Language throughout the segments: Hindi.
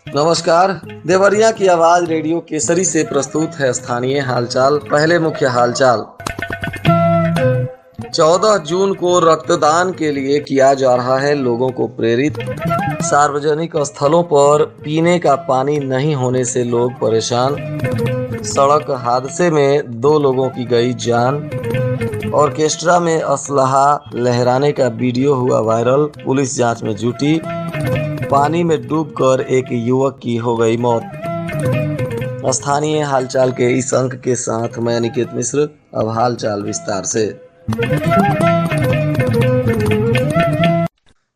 नमस्कार। देवरिया की आवाज रेडियो केसरी से प्रस्तुत है स्थानीय हालचाल। पहले मुख्य हालचाल। 14 जून को रक्तदान के लिए किया जा रहा है लोगों को प्रेरित। सार्वजनिक स्थलों पर पीने का पानी नहीं होने से लोग परेशान। सड़क हादसे में 2 लोगों की गई जान। ऑर्केस्ट्रा में असलहा लहराने का वीडियो हुआ वायरल, पुलिस जांच में जुटी। पानी में डूबकर एक युवक की हो गई मौत। स्थानीय हालचाल के इस अंक के साथ मैं अनिकेत मिश्र। अब हालचाल विस्तार से।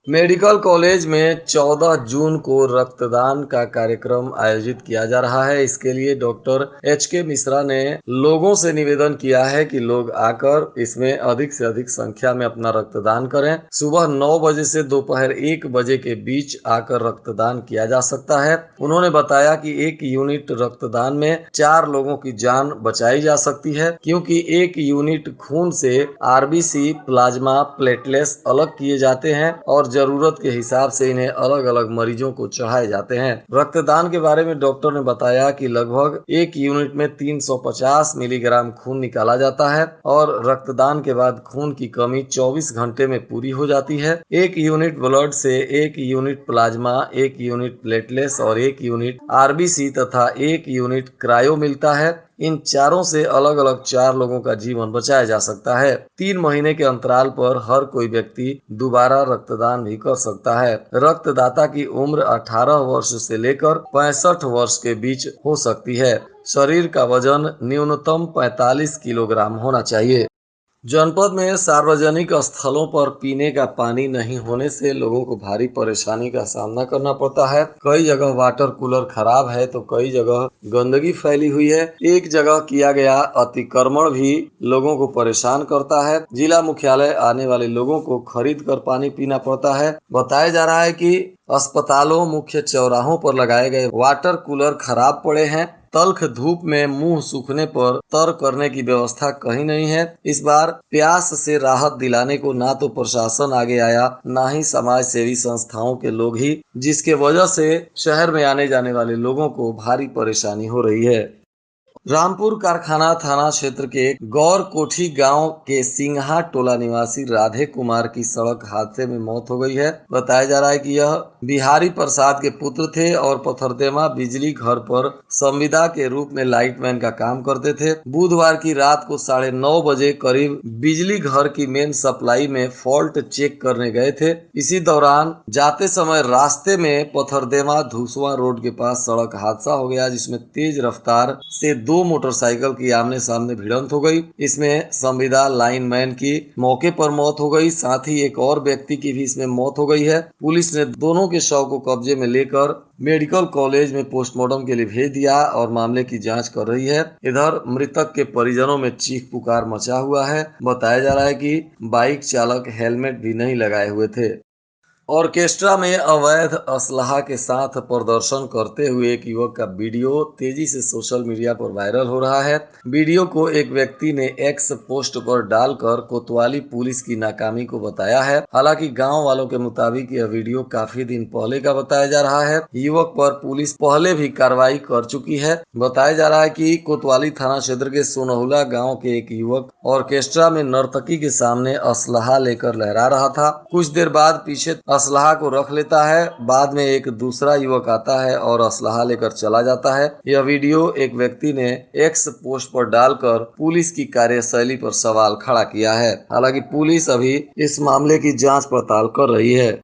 मेडिकल कॉलेज में 14 जून को रक्तदान का कार्यक्रम आयोजित किया जा रहा है। इसके लिए डॉक्टर HK मिश्रा ने लोगों से निवेदन किया है कि लोग आकर इसमें अधिक से अधिक संख्या में अपना रक्तदान करें। सुबह 9 बजे से दोपहर 1 बजे के बीच आकर रक्तदान किया जा सकता है। उन्होंने बताया कि 1 यूनिट रक्तदान में 4 लोगों की जान बचाई जा सकती है, क्योंकि 1 यूनिट खून से RBC, प्लाज्मा, प्लेटलेट्स अलग किए जाते हैं और जरूरत के हिसाब से इन्हें अलग अलग मरीजों को चढ़ाए जाते हैं। रक्तदान के बारे में डॉक्टर ने बताया कि लगभग 1 यूनिट में 350 मिलीग्राम खून निकाला जाता है और रक्तदान के बाद खून की कमी 24 घंटे में पूरी हो जाती है। 1 यूनिट ब्लड से 1 यूनिट प्लाज्मा, 1 यूनिट प्लेटलेट्स और 1 यूनिट RBC तथा 1 यूनिट क्रायो मिलता है। इन चारों से अलग अलग 4 लोगों का जीवन बचाया जा सकता है। 3 महीने के अंतराल पर हर कोई व्यक्ति दोबारा रक्तदान भी कर सकता है। रक्तदाता की उम्र 18 वर्ष से लेकर 65 वर्ष के बीच हो सकती है। शरीर का वजन न्यूनतम 45 किलोग्राम होना चाहिए। जनपद में सार्वजनिक स्थलों पर पीने का पानी नहीं होने से लोगों को भारी परेशानी का सामना करना पड़ता है। कई जगह वाटर कूलर खराब है तो कई जगह गंदगी फैली हुई है। एक जगह किया गया अतिक्रमण भी लोगों को परेशान करता है। जिला मुख्यालय आने वाले लोगों को खरीद कर पानी पीना पड़ता है। बताया जा रहा है कि अस्पतालों, मुख्य चौराहों पर लगाए गए वाटर कूलर खराब पड़े हैं। तल्ख धूप में मुंह सूखने पर तर करने की व्यवस्था कहीं नहीं है। इस बार प्यास से राहत दिलाने को ना तो प्रशासन आगे आया, ना ही समाज सेवी संस्थाओं के लोग ही, जिसके वजह से शहर में आने जाने वाले लोगों को भारी परेशानी हो रही है। रामपुर कारखाना थाना क्षेत्र के गौर कोठी गांव के सिंघा टोला निवासी राधे कुमार की सड़क हादसे में मौत हो गई है। बताया जा रहा है कि यह बिहारी प्रसाद के पुत्र थे और पथरदेमा बिजली घर पर संविदा के रूप में लाइटमैन का काम करते थे। बुधवार की रात को 9:30 बजे करीब बिजली घर की मेन सप्लाई में फॉल्ट चेक करने गए थे। इसी दौरान जाते समय रास्ते में पथरदेमा धूसवा रोड के पास सड़क हादसा हो गया, जिसमें तेज रफ्तार से 2 मोटरसाइकिल की आमने सामने भिड़ंत हो गई। इसमें संविदा लाइनमैन की मौके पर मौत हो गई, साथ ही एक और व्यक्ति की भी इसमें मौत हो गई है। पुलिस ने दोनों के शव को कब्जे में लेकर मेडिकल कॉलेज में पोस्टमार्टम के लिए भेज दिया और मामले की जांच कर रही है। इधर मृतक के परिजनों में चीख पुकार मचा हुआ है। बताया जा रहा है कि बाइक चालक हेलमेट भी नहीं लगाए हुए थे। ऑर्केस्ट्रा में अवैध असलहा के साथ प्रदर्शन करते हुए एक युवक का वीडियो तेजी से सोशल मीडिया पर वायरल हो रहा है। वीडियो को एक व्यक्ति ने एक्स पोस्ट पर डालकर कोतवाली पुलिस की नाकामी को बताया है। हालांकि गांव वालों के मुताबिक यह वीडियो काफी दिन पहले का बताया जा रहा है। युवक पर पुलिस पहले भी कार्रवाई कर चुकी है। बताया जा रहा है कि कोतवाली थाना क्षेत्र के सोनहुला गाँव के एक युवक ऑर्केस्ट्रा में नर्तकी के सामने असलहा लेकर लहरा रहा था। कुछ देर बाद पीछे असलहा को रख लेता है। बाद में एक दूसरा युवक आता है और असलहा लेकर चला जाता है। यह वीडियो एक व्यक्ति ने एक्स पोस्ट पर डालकर पुलिस की कार्यशैली पर सवाल खड़ा किया है। हालांकि पुलिस अभी इस मामले की जांच पड़ताल कर रही है।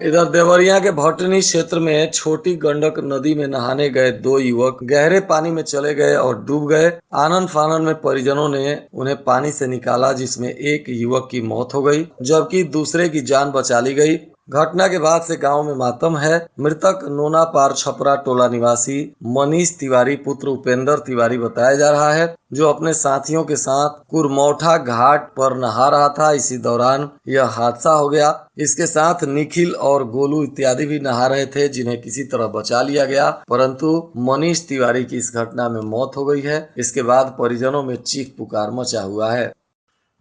इधर देवरिया के भटनी क्षेत्र में छोटी गंडक नदी में नहाने गए 2 युवक गहरे पानी में चले गए और डूब गए। आनन फानन में परिजनों ने उन्हें पानी से निकाला, जिसमें एक युवक की मौत हो गई जबकि दूसरे की जान बचा ली गई। घटना के बाद से गांव में मातम है। मृतक नोना पार छपरा टोला निवासी मनीष तिवारी पुत्र उपेंद्र तिवारी बताया जा रहा है, जो अपने साथियों के साथ कुरमौठा घाट पर नहा रहा था। इसी दौरान यह हादसा हो गया। इसके साथ निखिल और गोलू इत्यादि भी नहा रहे थे, जिन्हें किसी तरह बचा लिया गया, परंतु मनीष तिवारी की इस घटना में मौत हो गई है। इसके बाद परिजनों में चीख पुकार मचा हुआ है।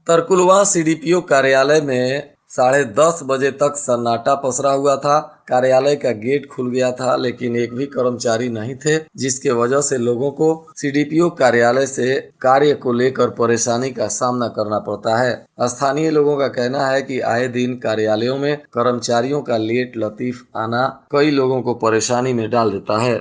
तरकुलवा CDPO कार्यालय में 10:30 बजे तक सन्नाटा पसरा हुआ था। कार्यालय का गेट खुल गया था, लेकिन एक भी कर्मचारी नहीं थे, जिसके वजह से लोगों को सीडीपीओ कार्यालय से कार्य को लेकर परेशानी का सामना करना पड़ता है। स्थानीय लोगों का कहना है कि आए दिन कार्यालयों में कर्मचारियों का लेट लतीफ आना कई लोगों को परेशानी में डाल देता है।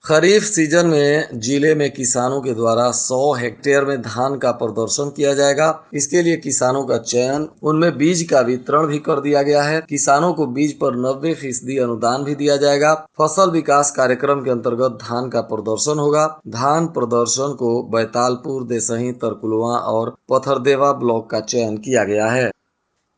खरीफ सीजन में जिले में किसानों के द्वारा 100 हेक्टेयर में धान का प्रदर्शन किया जाएगा। इसके लिए किसानों का चयन, उनमें बीज का वितरण भी कर दिया गया है। किसानों को बीज पर 90% अनुदान भी दिया जाएगा। फसल विकास कार्यक्रम के अंतर्गत धान का प्रदर्शन होगा। धान प्रदर्शन को बैतालपुर, देसही, तरकुलवा और पथरदेवा ब्लॉक का चयन किया गया है।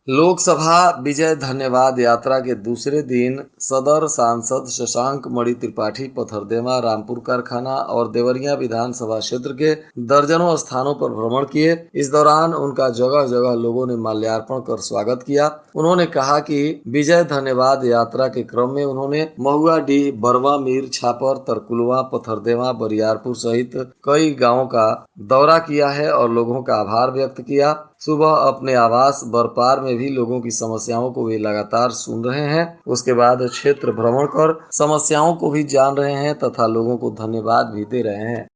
लोकसभा विजय धन्यवाद यात्रा के दूसरे दिन सदर सांसद शशांक मणि त्रिपाठी पथरदेवा, रामपुर कारखाना और देवरिया विधानसभा क्षेत्र के दर्जनों स्थानों पर भ्रमण किए। इस दौरान उनका जगह जगह लोगों ने माल्यार्पण कर स्वागत किया। उन्होंने कहा कि विजय धन्यवाद यात्रा के क्रम में उन्होंने महुआडीह, बरवा, मीर छापर, तरकुलवा, पथरदेवा, बरियारपुर सहित कई गाँवों का दौरा किया है और लोगों का आभार व्यक्त किया। सुबह अपने आवास बरपार में भी लोगों की समस्याओं को वे लगातार सुन रहे हैं। उसके बाद क्षेत्र भ्रमण कर समस्याओं को भी जान रहे हैं तथा लोगों को धन्यवाद भी दे रहे हैं।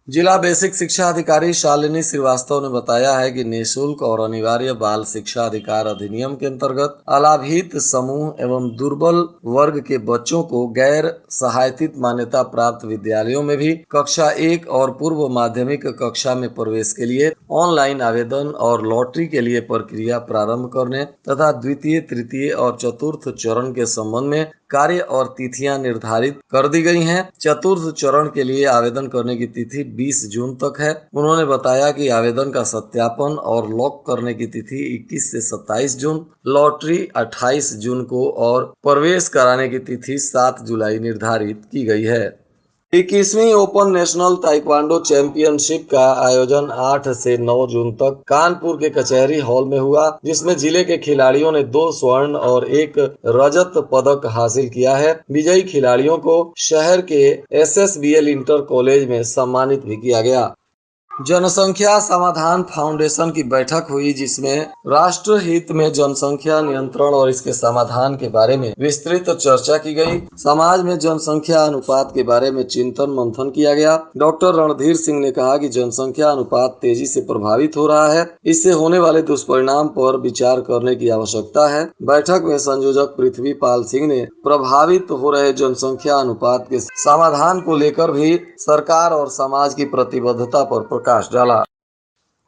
जिला बेसिक शिक्षा अधिकारी शालिनी श्रीवास्तव ने बताया है कि निःशुल्क और अनिवार्य बाल शिक्षा अधिकार अधिनियम के अंतर्गत अलाभित समूह एवं दुर्बल वर्ग के बच्चों को गैर सहायतित मान्यता प्राप्त विद्यालयों में भी कक्षा 1 और पूर्व माध्यमिक कक्षा में प्रवेश के लिए ऑनलाइन आवेदन और लॉटरी के लिए प्रक्रिया प्रारंभ करने तथा द्वितीय, तृतीय और चतुर्थ चरण के संबंध में कार्य और तिथियां निर्धारित कर दी गई हैं। चतुर्थ चरण के लिए आवेदन करने की तिथि 20 जून तक है। उन्होंने बताया कि आवेदन का सत्यापन और लॉक करने की तिथि 21 से 27 जून, लॉटरी 28 जून को और प्रवेश कराने की तिथि 7 जुलाई निर्धारित की गई है। 21वीं ओपन नेशनल ताइक्वांडो चैंपियनशिप का आयोजन 8 से 9 जून तक कानपुर के कचहरी हॉल में हुआ, जिसमें जिले के खिलाड़ियों ने 2 स्वर्ण और 1 रजत पदक हासिल किया है। विजयी खिलाड़ियों को शहर के SSBL इंटर कॉलेज में सम्मानित भी किया गया। जनसंख्या समाधान फाउंडेशन की बैठक हुई, जिसमें राष्ट्र हित में जनसंख्या नियंत्रण और इसके समाधान के बारे में विस्तृत चर्चा की गई। समाज में जनसंख्या अनुपात के बारे में चिंतन मंथन किया गया। डॉक्टर रणधीर सिंह ने कहा कि जनसंख्या अनुपात तेजी से प्रभावित हो रहा है, इससे होने वाले दुष्परिणाम पर विचार करने की आवश्यकता है। बैठक में संयोजक पृथ्वीपाल सिंह ने प्रभावित हो रहे जनसंख्या अनुपात के समाधान को लेकर भी सरकार और समाज की प्रतिबद्धता पर प्रकाश डाला।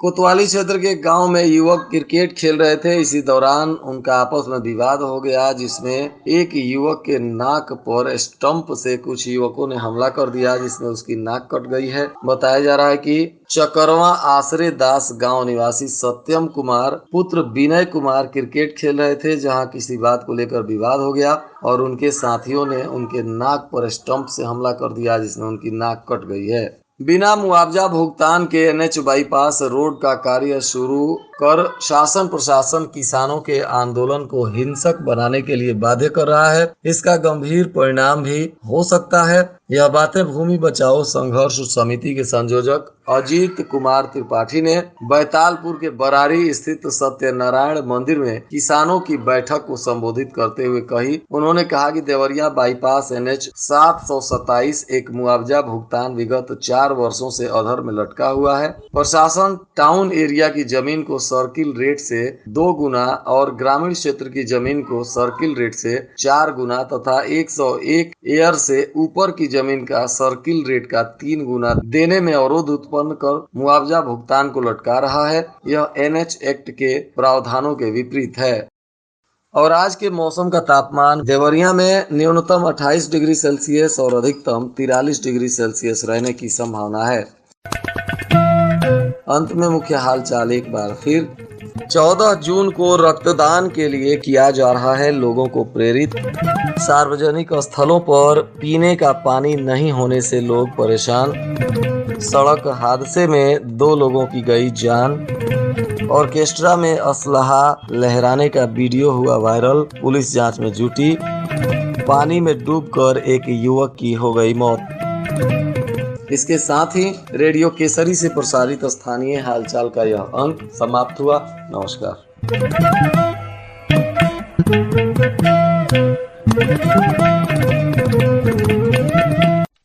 कोतवाली क्षेत्र के गांव में युवक क्रिकेट खेल रहे थे। इसी दौरान उनका आपस में विवाद हो गया, जिसमें एक युवक के नाक पर स्टंप से कुछ युवकों ने हमला कर दिया, जिसमें उसकी नाक कट गई है। बताया जा रहा है कि चकरवा आश्रय दास गांव निवासी सत्यम कुमार पुत्र विनय कुमार क्रिकेट खेल रहे थे, जहां किसी बात को लेकर विवाद हो गया और उनके साथियों ने उनके नाक पर स्टंप से हमला कर दिया, जिसमें उनकी नाक कट गई है। बिना मुआवजा भुगतान के NH बाईपास रोड का कार्य शुरू कर शासन प्रशासन किसानों के आंदोलन को हिंसक बनाने के लिए बाध्य कर रहा है। इसका गंभीर परिणाम भी हो सकता है। यह बातें भूमि बचाओ संघर्ष समिति के संयोजक अजीत कुमार त्रिपाठी ने बैतालपुर के बरारी स्थित सत्यनारायण मंदिर में किसानों की बैठक को संबोधित करते हुए कही। उन्होंने कहा कि देवरिया बाईपास NH 727 एक मुआवजा भुगतान विगत 4 वर्षों से अधर में लटका हुआ है। प्रशासन टाउन एरिया की जमीन को सर्किल रेट से 2 गुना और ग्रामीण क्षेत्र की जमीन को सर्किल रेट से 4 गुना तथा 101 एयर से ऊपर की जमीन का सर्किल रेट का 3 गुना देने में अवरोध उत्पन्न कर मुआवजा भुगतान को लटका रहा है। यह NH एक्ट के प्रावधानों के विपरीत है। और आज के मौसम का तापमान देवरिया में न्यूनतम 28 डिग्री सेल्सियस और अधिकतम 43 डिग्री सेल्सियस रहने की संभावना है। अंत में मुख्य हालचाल एक बार फिर। 14 जून को रक्तदान के लिए किया जा रहा है लोगों को प्रेरित। सार्वजनिक स्थलों पर पीने का पानी नहीं होने से लोग परेशान। सड़क हादसे में 2 लोगों की गई जान। ऑर्केस्ट्रा में असलहा लहराने का वीडियो हुआ वायरल, पुलिस जांच में जुटी। पानी में डूबकर एक युवक की हो गई मौत। इसके साथ ही रेडियो केसरी से प्रसारित स्थानीय हालचाल का यह अंक समाप्त हुआ। नमस्कार।